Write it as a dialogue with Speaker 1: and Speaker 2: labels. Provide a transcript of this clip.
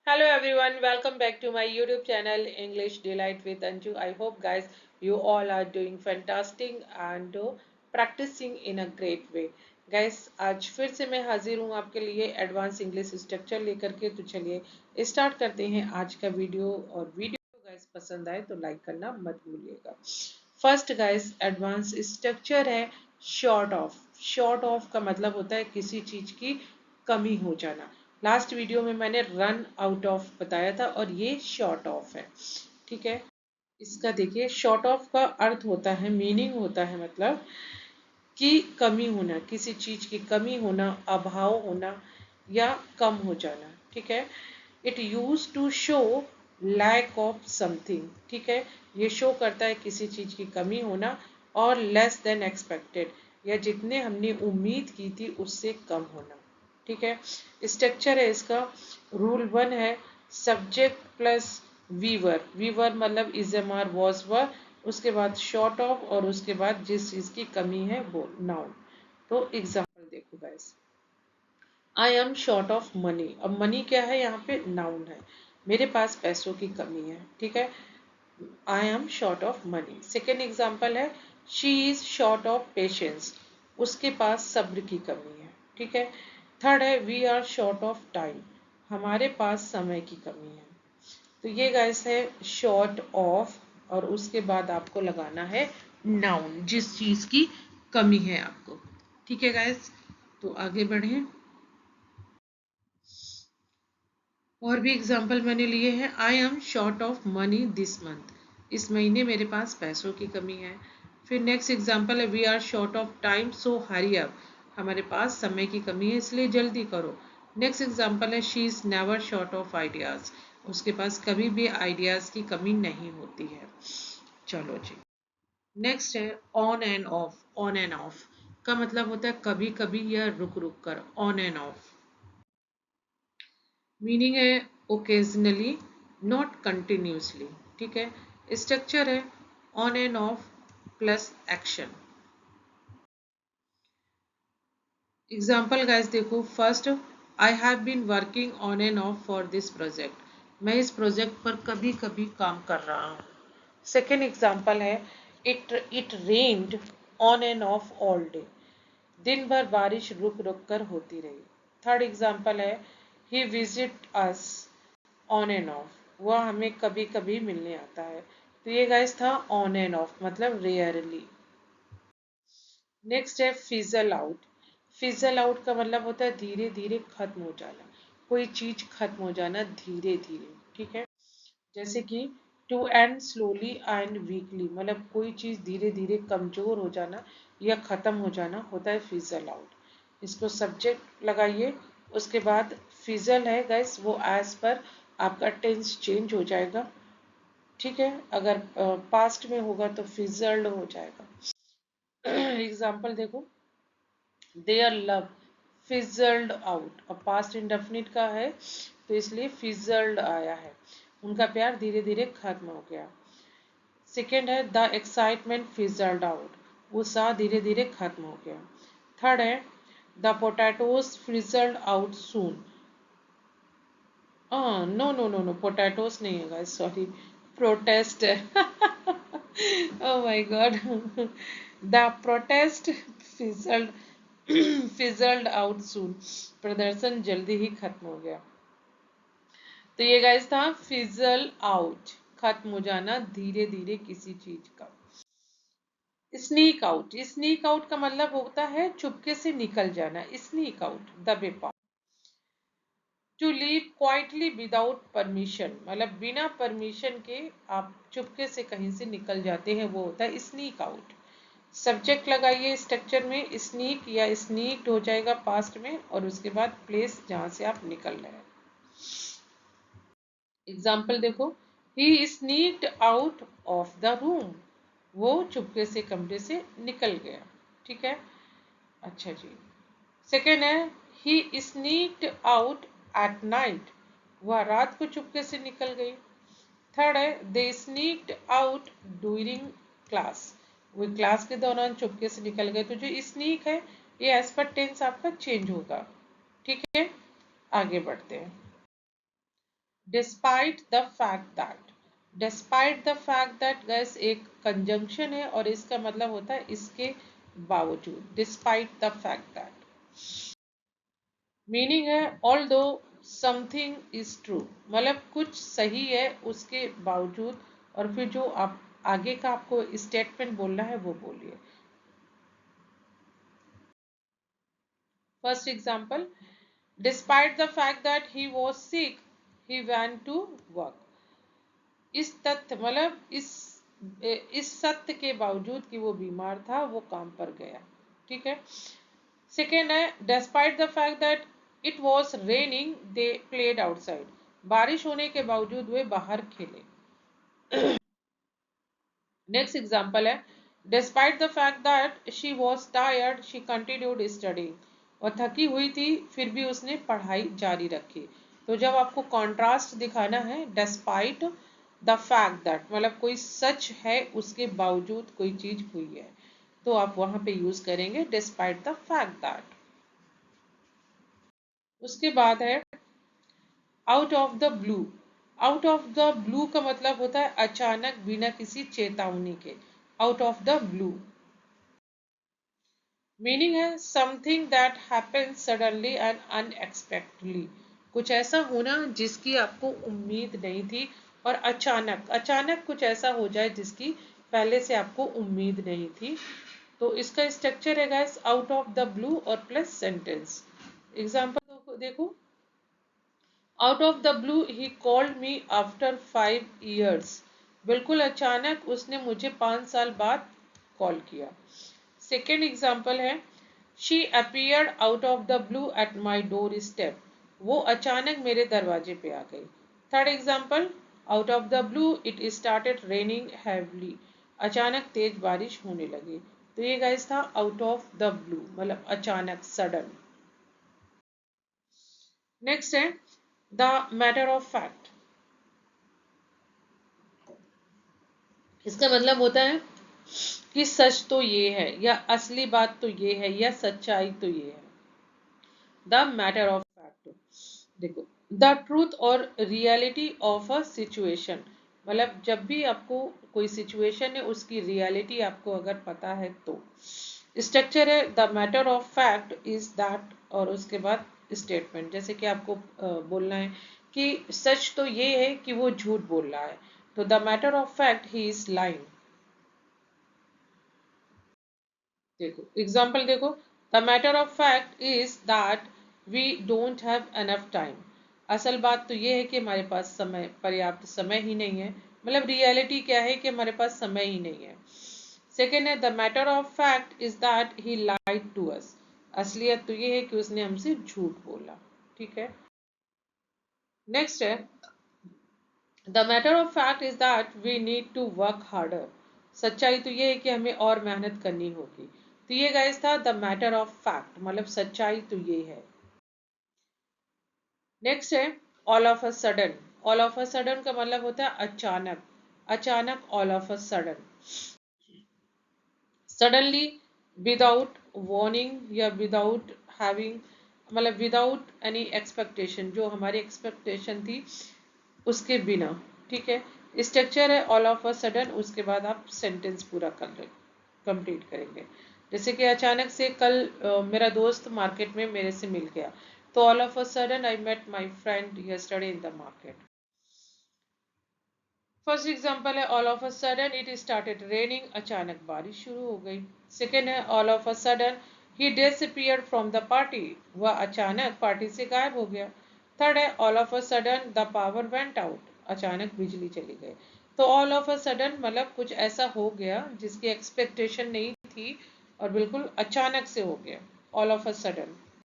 Speaker 1: Hello everyone, welcome back to my YouTube channel English Delight with Anju. I hope guys you all are doing fantastic and practicing in a great way. Guys आज फिर से मैं हाजिर हूँ आपके लिए advance English structure लेकर के। तो चलिए स्टार्ट करते हैं आज का वीडियो। और वीडियो गाइस पसंद आए तो लाइक करना मत भूलिएगा। फर्स्ट गाइस एडवांस स्ट्रक्चर है शॉर्ट ऑफ। शॉर्ट ऑफ का मतलब होता है किसी चीज की कमी हो जाना। लास्ट वीडियो में मैंने रन आउट ऑफ बताया था और ये शॉर्ट ऑफ है। ठीक है, इसका देखिए शॉर्ट ऑफ का अर्थ होता है, मीनिंग होता है मतलब कि कमी होना, किसी चीज की कमी होना, अभाव होना या कम हो जाना। ठीक है, it use to show lack of something. ठीक है, ये शो करता है किसी चीज की कमी होना और लेस देन एक्सपेक्टेड या जितने हमने उम्मीद की थी उससे कम होना। ठीक है, स्ट्रक्चर है इसका। रूल 1 है सब्जेक्ट प्लस वीवर। वीवर मतलब is am are was were, उसके बाद शॉर्ट ऑफ और उसके बाद जिस चीज की कमी है वो नाउन। तो एग्जाम्पल देखो guys, I am short of money. अब मनी क्या है, यहाँ पे नाउन है, मेरे पास पैसों की कमी है। ठीक है, I am short of money. Second example है she is short of patience, उसके पास सब्र की कमी है। ठीक है, थर्ड है we are short of time, हमारे पास समय की कमी है। तो ये गाइस है शॉर्ट ऑफ और उसके बाद आपको लगाना है नाउन, जिस चीज की कमी है आपको। ठीक है गाइस, तो आगे बढ़े। और भी एग्जाम्पल मैंने लिए हैं। I am short of money this month, इस महीने मेरे पास पैसों की कमी है। फिर नेक्स्ट एग्जाम्पल है we are short of time so hurry up, हमारे पास समय की कमी है इसलिए जल्दी करो। नेक्स्ट एग्जाम्पल है she is never short of ideas, उसके पास कभी भी आइडियाज की कमी नहीं होती है। चलो जी, नेक्स्ट है on and of. On and of का मतलब होता है कभी कभी या रुक रुक कर, ऑन एंड ऑफ। मीनिंग है ओकेजनली, नॉट कंटिन्यूसली। ठीक है, स्ट्रक्चर है on and off plus action. Example guys देखो, first I have been working on and off for this project, मैं इस प्रोजेक्ट पर कभी कभी काम कर रहा हूँ। सेकेंड एग्जाम्पल है it rained on and of all day, दिन भर बारिश रुक रुक कर होती रही। थर्ड एग्जाम्पल है he visit us on and off, वह हमें कभी कभी मिलने आता है। तो ये गाइस था ऑन एंड ऑफ मतलब रेयरली। नेक्स्ट है फिजल आउट। फिजल आउट का मतलब होता है धीरे धीरे खत्म हो जाना, कोई चीज खत्म हो जाना धीरे धीरे। ठीक है, जैसे कि to end slowly and weakly, मतलब कोई चीज धीरे धीरे कमजोर हो जाना या खत्म हो जाना होता है फिजल आउट। इसको सब्जेक्ट लगाइए, उसके बाद फिजल है गाइस वो एज पर आपका टेंस चेंज हो जाएगा। ठीक है, अगर पास्ट में होगा तो फिजल्ड हो जाएगा। एग्जाम्पल देखो, देयर लव फिजल्ड आउट, अब पास्ट इंडेफिनिट का है तो इसलिए फिजल्ड आया है, उनका प्यार धीरे धीरे खत्म हो गया। सेकेंड है द एक्साइटमेंट फिजल्ड आउट, उत्साह धीरे धीरे खत्म हो गया। थर्ड है the potatoes fizzled out soon. No no no no, potatoes नहीं है गाइस, सॉरी, प्रोटेस्ट है। Oh my god, the protest fizzled fizzled out soon, प्रदर्शन जल्दी ही खत्म हो गया। तो ये गाइस था फिजल आउट, खत्म हो जाना धीरे धीरे किसी चीज का। स्नीक आउट, स्नीक आउट का मतलब होता है चुपके से निकल जाना, स्नीक आउट दबे पाँव। To leave quietly without permission, मतलब बिना परमिशन के आप चुपके से कहीं से निकल जाते हैं, वो होता है स्नीक आउट। सब्जेक्ट लगाइए स्ट्रक्चर में, स्नीक या स्नीक्ड हो जाएगा पास्ट में और उसके बाद प्लेस जहां से आप निकल रहे हैं। एग्जाम्पल देखो, he sneaked out of the room, वो चुपके से कमरे से निकल गया। ठीक है, अच्छा जी। सेकेंड है ही स्नीक्ड आउट एट नाइट, वह रात को चुपके से निकल गई। थर्ड है दे स्नीक्ड आउट ड्यूरिंग क्लास, वो क्लास के दौरान चुपके से निकल गए। तो जो स्नीक है ये एज पर टेंस आपका चेंज होगा। ठीक है, आगे बढ़ते हैं। Despite the fact that, despite the fact that gas एक कंजंक्शन है और इसका मतलब होता है इसके बावजूद, despite the fact that. Meaning है ऑल दो समथिंग इज ट्रू, मतलब कुछ सही है उसके बावजूद, और फिर जो आप आगे का आपको स्टेटमेंट बोलना है वो बोलिए। First example, despite the fact that he was sick he went to work. इस तथ्य मतलब इस सत्य के बावजूद कि वो बीमार था वो काम पर गया। ठीक है। सेकेंड है, despite the fact that it was raining they played outside. बारिश होने के बावजूद वे बाहर खेले। नेक्स्ट एग्जाम्पल है, despite the fact that she was tired she continued studying. और थकी हुई थी फिर भी उसने पढ़ाई जारी रखी। तो जब आपको कॉन्ट्रास्ट दिखाना है, डिस्पाइट द फैक्ट दैट मतलब कोई सच है उसके बावजूद कोई चीज हुई है, तो आप वहां पे यूज करेंगे डिस्पाइट द फैक्ट दैट। उसके बाद है out of the blue. Out of the blue का मतलब होता है अचानक बिना किसी चेतावनी के, out of the blue. Meaning है something that happens suddenly and unexpectedly, कुछ ऐसा होना जिसकी आपको उम्मीद नहीं थी, और अचानक अचानक कुछ ऐसा हो जाए जिसकी पहले से आपको उम्मीद नहीं थी। तो इसका स्ट्रक्चर है guys out of the blue और प्लस सेंटेंस। एग्जाम्पल देखो, out of the blue he called me after 5 years। बिल्कुल अचानक उसने मुझे 5 साल बाद कॉल किया। सेकेंड एग्जाम्पल है, she appeared out of the blue at my door step. वो अचानक मेरे दरवाजे पे आ गई। Third example, out of the blue it started raining heavily. अचानक तेज बारिश होने लगी। तो ये गाइस था आउट ऑफ द ब्लू मतलब अचानक, सडन। नेक्स्ट है द मैटर ऑफ फैक्ट। इसका मतलब होता है कि सच तो ये है, या असली बात तो ये है, या सच्चाई तो ये है। द मैटर ऑफ फैक्ट, देखो द ट्रूथ और रियलिटी ऑफ अ सिचुएशन, मतलब जब भी आपको कोई सिचुएशन है उसकी रियलिटी आपको अगर पता है तो। स्ट्रक्चर है the matter of fact is that, और उसके बाद स्टेटमेंट, जैसे कि आपको बोलना है कि सच तो ये है कि वो झूठ बोल रहा है, तो the matter of fact he is lying. देखो एग्जाम्पल देखो, the matter of fact is that we don't have enough time. असल बात तो ये है कि हमारे पास समय, पर्याप्त समय ही नहीं है, मतलब रियलिटी क्या है कि हमारे पास समय ही नहीं है। सेकेंड है the matter of fact is that he lied to us. असलियत तो ये है कि उसने हमसे झूठ बोला। ठीक है। नेक्स्ट है the matter of fact is that we need to work harder. सच्चाई तो ये है कि हमें और मेहनत करनी होगी। तो ये गाइस था द मैटर ऑफ फैक्ट, मतलब सच्चाई तो ये है। नेक्स्ट है all of a sudden. All of a sudden का मतलब होता है अचानक, अचानक all of a sudden, suddenly, without warning या विदाउट हैविंग, मतलब विदाउट एनी एक्सपेक्टेशन, जो हमारी एक्सपेक्टेशन थी उसके बिना। ठीक है। स्ट्रक्चर है ऑल ऑफ अ सडन, उसके बाद आप सेंटेंस पूरा कर ले कंप्लीट करेंगे। जैसे कि अचानक से कल मेरा दोस्त मार्केट में मेरे से मिल गया, तो all of a sudden I met my friend yesterday in the market. First example है all of a sudden it started raining. अचानक बारिश शुरू हो गई। सेकेंड है all of a sudden he disappeared from the party. वह अचानक party से गायब हो गया। थर्ड है all of a sudden the power went out. अचानक बिजली चली गई। तो ऑल ऑफ अ सडन मतलब कुछ ऐसा हो गया जिसकी एक्सपेक्टेशन नहीं थी और बिल्कुल अचानक से हो गया, ऑल ऑफ अ सडन।